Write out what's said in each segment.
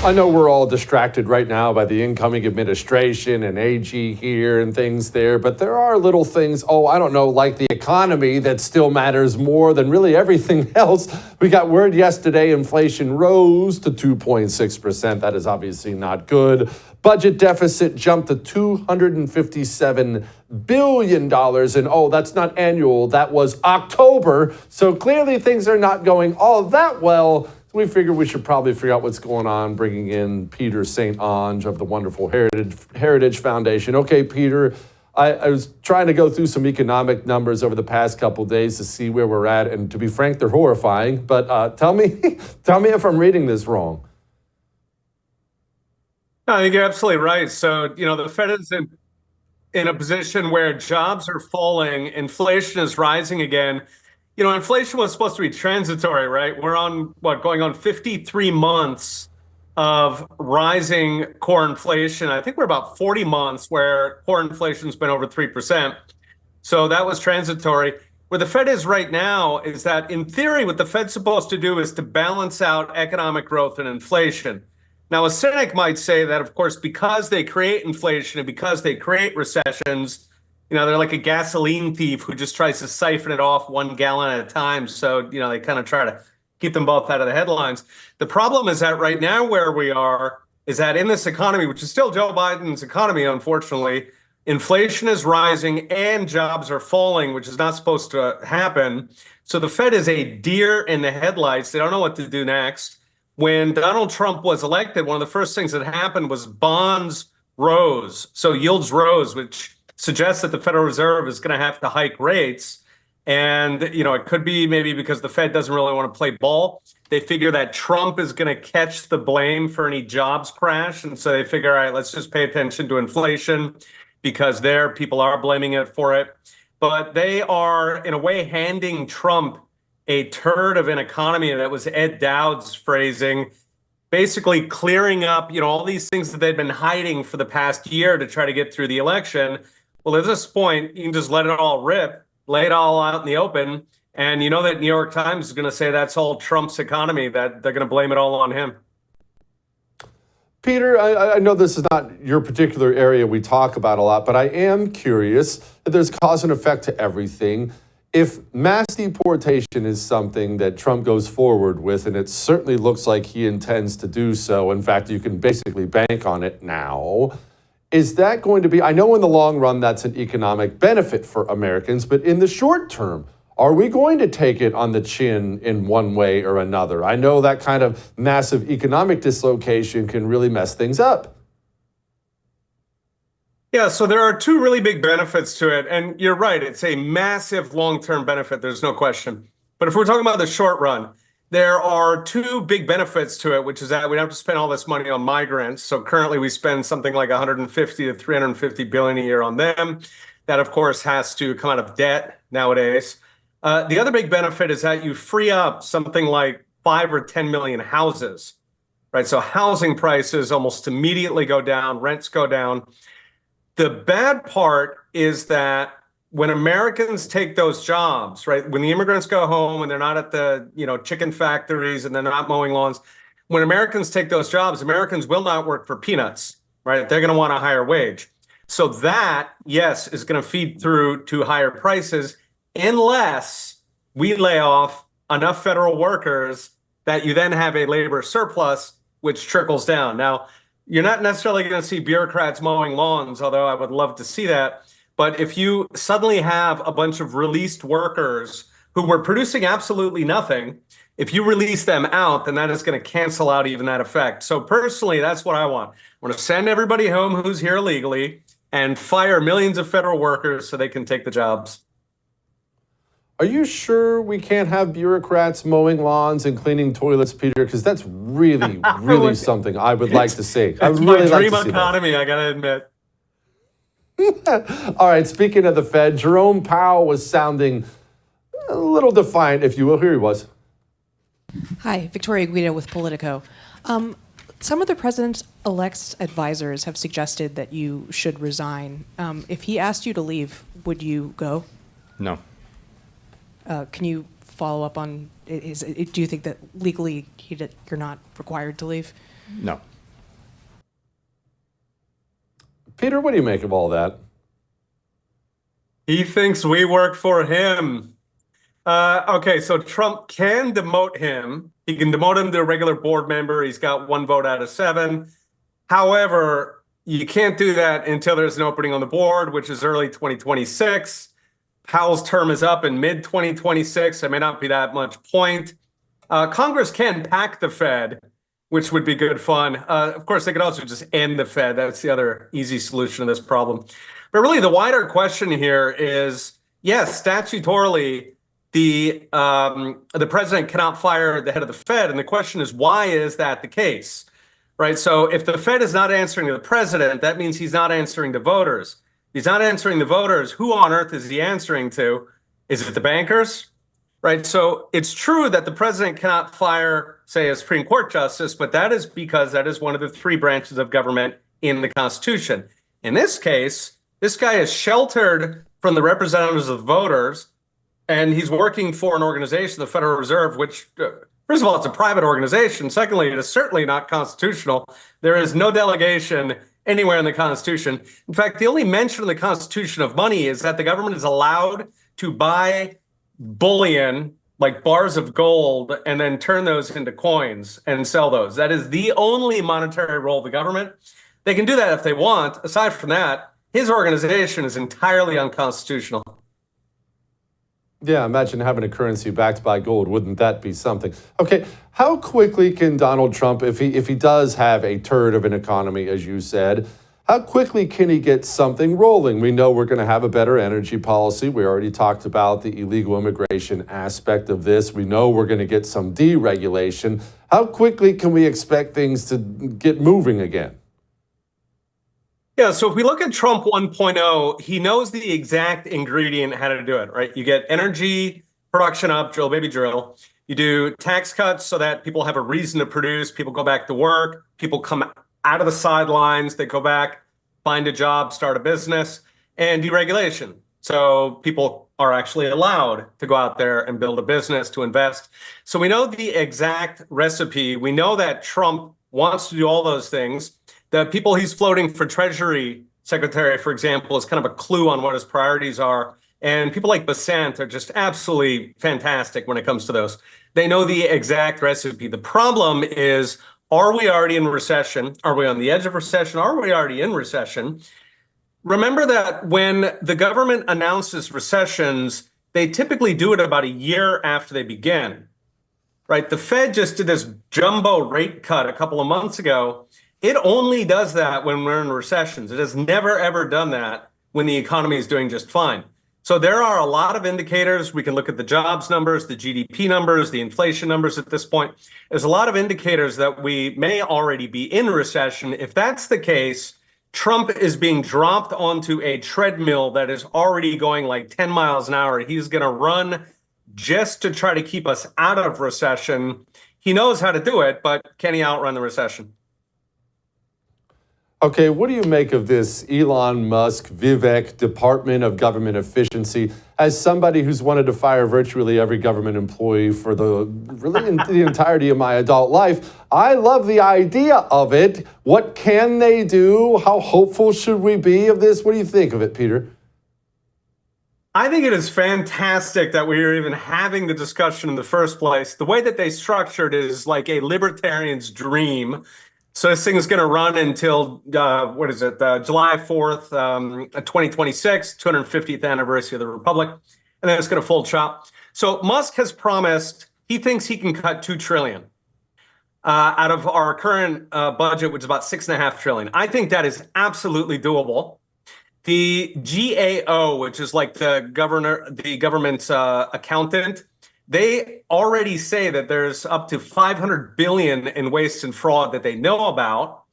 I know we're all distracted right now by the incoming administration and AG here and things there, but there are little things, I don't know, like the economy that still matters more than really everything else. We got word yesterday inflation rose to 2.6%. That is obviously not good. Budget deficit jumped to $257 billion. And that's not annual, that was October. So clearly things are not going all that well. We figured we should probably figure out what's going on, bringing in Peter St. Onge of the wonderful Heritage Foundation. Okay, Peter, I was trying to go through some economic numbers over the past couple of days to see where we're at, and to be frank, they're horrifying. But tell me if I'm reading this wrong. No, I think you're absolutely right. So, the Fed is in a position where jobs are falling, inflation is rising again. Inflation was supposed to be transitory, right? We're on going on 53 months of rising core inflation. I think we're about 40 months where core inflation's been over 3%. So that was transitory. Where the Fed is right now is that, in theory, what the Fed's supposed to do is to balance out economic growth and inflation. Now, a cynic might say that, of course, because they create inflation and because they create recessions, they're like a gasoline thief who just tries to siphon it off 1 gallon at a time. So, they kind of try to keep them both out of the headlines. The problem is that right now where we are is that in this economy, which is still Joe Biden's economy, unfortunately, inflation is rising and jobs are falling, which is not supposed to happen. So the Fed is a deer in the headlights. They don't know what to do next. When Donald Trump was elected, one of the first things that happened was bonds rose. So yields rose, which suggests that the Federal Reserve is going to have to hike rates. And, it could be maybe because the Fed doesn't really want to play ball. They figure that Trump is going to catch the blame for any jobs crash. And so they figure, all right, let's just pay attention to inflation because people are blaming it for it. But they are, in a way, handing Trump a turd of an economy. That was Ed Dowd's phrasing, basically clearing up, all these things that they'd been hiding for the past year to try to get through the election. Well, at this point, you can just let it all rip, lay it all out in the open. And you know that New York Times is going to say that's all Trump's economy, that they're going to blame it all on him. Peter, I know this is not your particular area we talk about a lot, but I am curious that there's cause and effect to everything. If mass deportation is something that Trump goes forward with, and it certainly looks like he intends to do so, in fact, you can basically bank on it now, is that going to be, I know in the long run that's an economic benefit for Americans, but in the short term, are we going to take it on the chin in one way or another? I know that kind of massive economic dislocation can really mess things up. Yeah, so there are two really big benefits to it. And you're right, it's a massive long-term benefit. There's no question. But if we're talking about the short run, there are two big benefits to it, which is that we don't have to spend all this money on migrants. So currently we spend something like 150 to 350 billion a year on them. That, of course, has to come out of debt nowadays. The other big benefit is that you free up something like 5 or 10 million houses, right? So housing prices almost immediately go down, rents go down. The bad part is that when Americans take those jobs, right, when the immigrants go home and they're not at the, chicken factories and they're not mowing lawns, when Americans take those jobs, Americans will not work for peanuts, right? They're going to want a higher wage. So that, yes, is going to feed through to higher prices unless we lay off enough federal workers that you then have a labor surplus, which trickles down. Now, you're not necessarily going to see bureaucrats mowing lawns, although I would love to see that. But if you suddenly have a bunch of released workers who were producing absolutely nothing, if you release them out, then that is going to cancel out even that effect. So personally, that's what I want. I want to send everybody home who's here illegally and fire millions of federal workers so they can take the jobs. Are you sure we can't have bureaucrats mowing lawns and cleaning toilets, Peter? Because that's really, really something I would like to see. I would really my dream like to see economy, I got to admit. All right, speaking of the Fed, Jerome Powell was sounding a little defiant, if you will. Here he was. Hi, Victoria Guido with Politico. Some of the president-elect's advisors have suggested that you should resign. If he asked you to leave, would you go? No. Can you follow up on, do you think that legally you're not required to leave? No. Peter, what do you make of all that? He thinks we work for him. Okay, so Trump can demote him. He can demote him to a regular board member. He's got 1 vote out of 7. However, you can't do that until there's an opening on the board, which is early 2026. Powell's term is up in mid-2026. There may not be that much point. Congress can pack the Fed, which would be good fun. Of course, they could also just end the Fed. That's the other easy solution to this problem. But really, the wider question here is, yes, statutorily, the president cannot fire the head of the Fed. And the question is, why is that the case? Right? So if the Fed is not answering the president, that means he's not answering the voters. He's not answering the voters. Who on earth is he answering to? Is it the bankers? Right. So it's true that the president cannot fire, say, a Supreme Court justice, but that is because that is one of the 3 branches of government in the Constitution. In this case, this guy is sheltered from the representatives of the voters, and he's working for an organization, the Federal Reserve, which, first of all, it's a private organization. Secondly, it is certainly not constitutional. There is no delegation anywhere in the Constitution. In fact, the only mention in the Constitution of money is that the government is allowed to buy bullion, like bars of gold, and then turn those into coins and sell those. That is the only monetary role of the government. They can do that if they want. Aside from that, his organization is entirely unconstitutional. Yeah, imagine having a currency backed by gold. Wouldn't that be something? Okay, how quickly can Donald Trump, if he does have a turd of an economy, as you said, how quickly can he get something rolling? We know we're going to have a better energy policy. We already talked about the illegal immigration aspect of this. We know we're going to get some deregulation. How quickly can we expect things to get moving again? Yeah, so if we look at Trump 1.0, he knows the exact ingredient how to do it, right? You get energy production up, drill, baby, drill. You do tax cuts so that people have a reason to produce. People go back to work. People come out of the sidelines. They go back, find a job, start a business, and deregulation. So people are actually allowed to go out there and build a business, to invest. So we know the exact recipe. We know that Trump wants to do all those things. The people he's floating for Treasury Secretary, for example, is kind of a clue on what his priorities are. And people like Basant are just absolutely fantastic when it comes to those. They know the exact recipe. The problem is, are we already in recession? Are we on the edge of recession? Are we already in recession? Remember that when the government announces recessions, they typically do it about a year after they begin, right? The Fed just did this jumbo rate cut a couple of months ago. It only does that when we're in recessions. It has never, ever done that when the economy is doing just fine. So there are a lot of indicators. We can look at the jobs numbers, the GDP numbers, the inflation numbers at this point. There's a lot of indicators that we may already be in recession. If that's the case, Trump is being dropped onto a treadmill that is already going like 10 miles an hour. He's going to run just to try to keep us out of recession. He knows how to do it, but can he outrun the recession? Okay, what do you make of this Elon Musk, Vivek, Department of Government Efficiency, as somebody who's wanted to fire virtually every government employee for the entirety of my adult life? I love the idea of it. What can they do? How hopeful should we be of this? What do you think of it, Peter? I think it is fantastic that we are even having the discussion in the first place. The way that they structured it is like a libertarian's dream. So this thing is going to run until, July 4th, 2026, 250th anniversary of the Republic. And then it's going to full chop. So Musk has promised, he thinks he can cut $2 trillion out of our current budget, which is about $6.5 trillion. I think that is absolutely doable. The GAO, which is like the government's accountant, they already say that there's up to $500 billion in waste and fraud that they know about.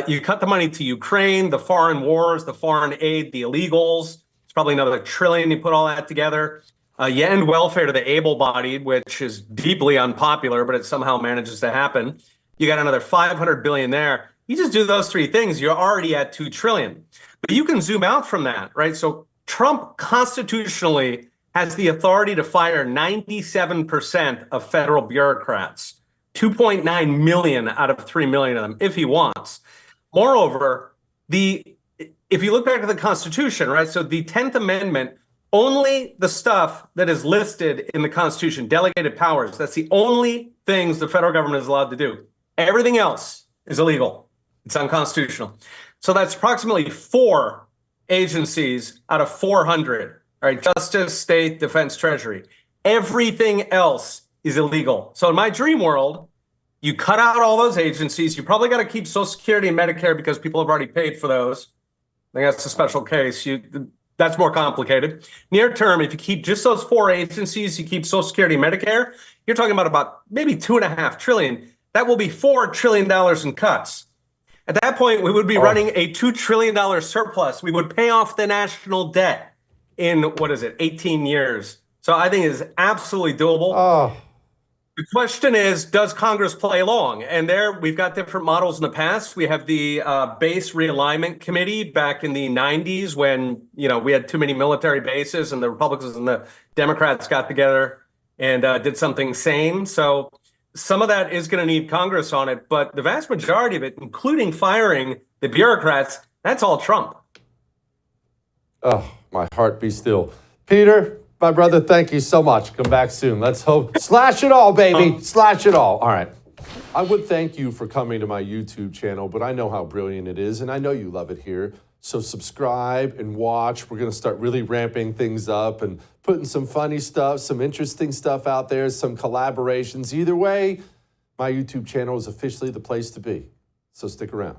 You cut the money to Ukraine, the foreign wars, the foreign aid, the illegals. It's probably another $1 trillion. You put all that together. You end welfare to the able-bodied, which is deeply unpopular, but it somehow manages to happen. You got another $500 billion there. You just do those 3 things, you're already at $2 trillion. But you can zoom out from that, right? So Trump constitutionally has the authority to fire 97% of federal bureaucrats, 2.9 million out of 3 million of them, if he wants. Moreover, the if you look back to the Constitution, right? So the 10th Amendment, only the stuff that is listed in the Constitution, delegated powers, that's the only things the federal government is allowed to do. Everything else is illegal. It's unconstitutional. So that's approximately 4 agencies out of 400, all right? Justice, State, Defense, Treasury. Everything else is illegal. So in my dream world, you cut out all those agencies. You probably got to keep Social Security and Medicare because people have already paid for those. I think that's a special case. That's more complicated. Near term, if you keep just those 4 agencies, you keep Social Security and Medicare, you're talking about maybe $2.5 trillion. That will be $4 trillion in cuts. At that point, we would be running a $2 trillion surplus. We would pay off the national debt in, 18 years. So I think it's absolutely doable. The question is, does Congress play along? And there, we've got different models in the past. We have the Base Realignment Committee back in the 90s when, we had too many military bases and the Republicans and the Democrats got together and did something sane. So some of that is going to need Congress on it, but the vast majority of it, including firing the bureaucrats, that's all Trump. Oh, my heart be still. Peter, my brother, thank you so much. Come back soon. Let's hope. Slash it all, baby. Slash it all. All right. I would thank you for coming to my YouTube channel, but I know how brilliant it is, and I know you love it here. So subscribe and watch. We're going to start really ramping things up and putting some funny stuff, some interesting stuff out there, some collaborations. Either way, my YouTube channel is officially the place to be. So stick around.